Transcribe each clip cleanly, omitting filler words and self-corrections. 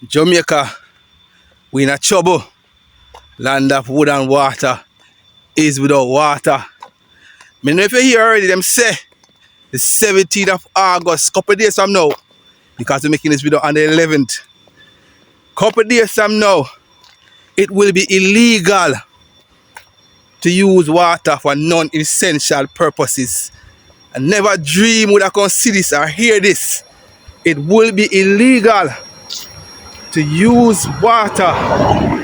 Jamaica, we in a trouble. Land of wood and water is without water. Me know if you hear already, them say the 17th of August, couple days from now, because we're making this video on the 11th. Couple days from now, it will be illegal to use water for non-essential purposes. I never dream would I come see this or hear this. It will be illegal to use water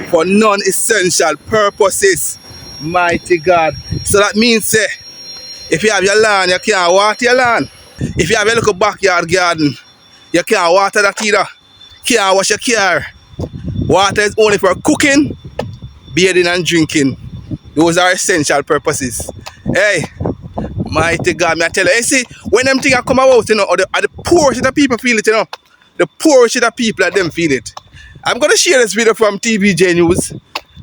for non-essential purposes. Mighty God. So that means if you have your land, you can't water your land. If you have a little backyard garden, you can't water that either. Can't wash your car. Water is only for cooking, bathing and drinking. Those are essential purposes. Hey, mighty God, me I tell you. You see, when them things come about, you know, or the poor shit of people feel it, you know. The poor shit of people, them feel it. I'm going to share this video from TVJ News.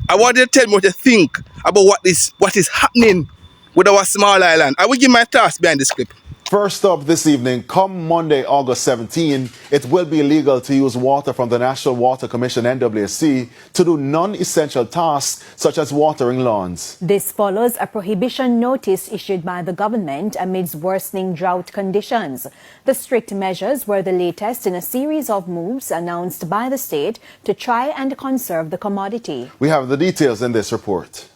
I want you to tell me what you think about what is happening with our small island. I will give my thoughts behind this clip. First up this evening, come Monday, August 17, it will be illegal to use water from the National Water Commission, NWC, to do non-essential tasks such as watering lawns. This follows a prohibition notice issued by the government amidst worsening drought conditions. The strict measures were the latest in a series of moves announced by the state to try and conserve the commodity. We have the details in this report.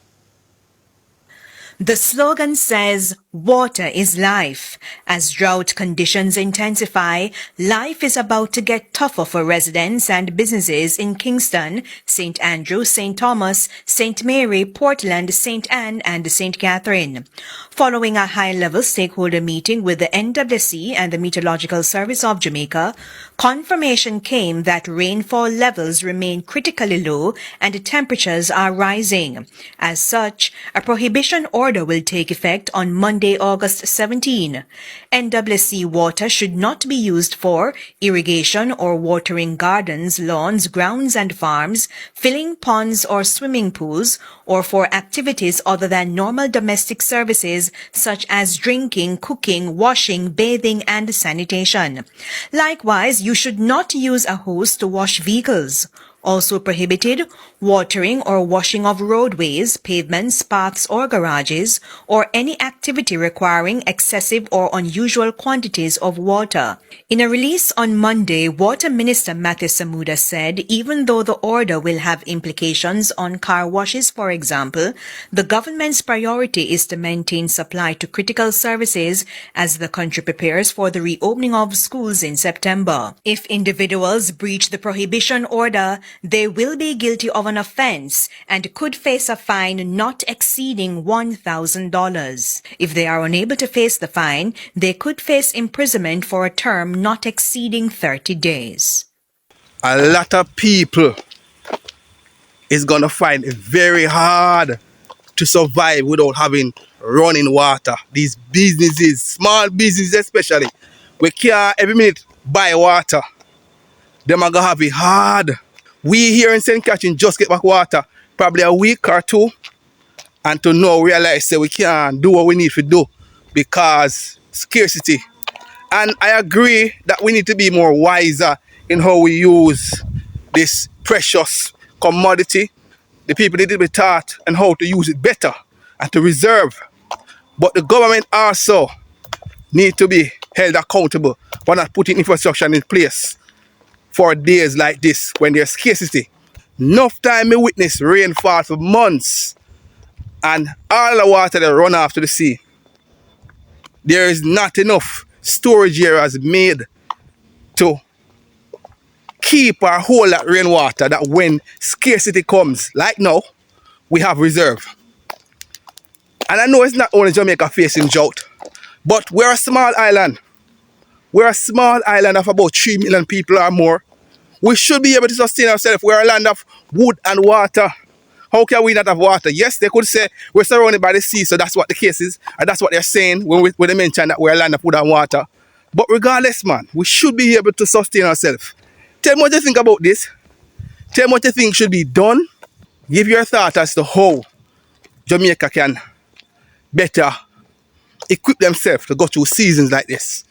The slogan says, "Water is life." As drought conditions intensify, life is about to get tougher for residents and businesses in Kingston, St. Andrew, St. Thomas, St. Mary, Portland, St. Anne, and St. Catherine. Following a high-level stakeholder meeting with the NWC and the Meteorological Service of Jamaica, confirmation came that rainfall levels remain critically low and temperatures are rising. As such, a prohibition order will take effect on Monday, August 17. NWC water should not be used for irrigation or watering gardens, lawns, grounds and farms, filling ponds or swimming pools, or for activities other than normal domestic services such as drinking, cooking, washing, bathing and sanitation. Likewise, you should not use a hose to wash vehicles. Also prohibited, watering or washing of roadways, pavements, paths or garages, or any activity requiring excessive or unusual quantities of water. In a release on Monday, Water Minister Matthew Samuda said even though the order will have implications on car washes, for example, the government's priority is to maintain supply to critical services as the country prepares for the reopening of schools in September. If individuals breach the prohibition order, they will be guilty of an offense and could face a fine not exceeding $1,000. If they are unable to face the fine, they could face imprisonment for a term not exceeding 30 days. A lot of people is going to find it very hard to survive without having running water. These businesses, small businesses especially, we can't every minute buy water. Them are going to have it hard. We here in St. Catherine just get back water probably a week or two, and to now realize that we can't do what we need to do because scarcity. And I agree that we need to be more wiser in how we use this precious commodity. The people need to be taught on how to use it better and to reserve. But the government also need to be held accountable for not putting infrastructure in place for days like this when there's scarcity. Enough time we witness rainfall for months and all the water that run off to the sea. There is not enough storage areas made to keep or hold that rainwater that when scarcity comes, like now, we have reserve. And I know it's not only Jamaica facing drought, but we're a small island. We're a small island of about 3 million people or more. We should be able to sustain ourselves. We're a land of wood and water. How can we not have water? Yes, they could say we're surrounded by the sea, so that's what the case is. And that's what they're saying when they mention that we're a land of wood and water. But regardless, man, we should be able to sustain ourselves. Tell me what you think about this. Tell me what you think should be done. Give your thought as to how Jamaica can better equip themselves to go through seasons like this.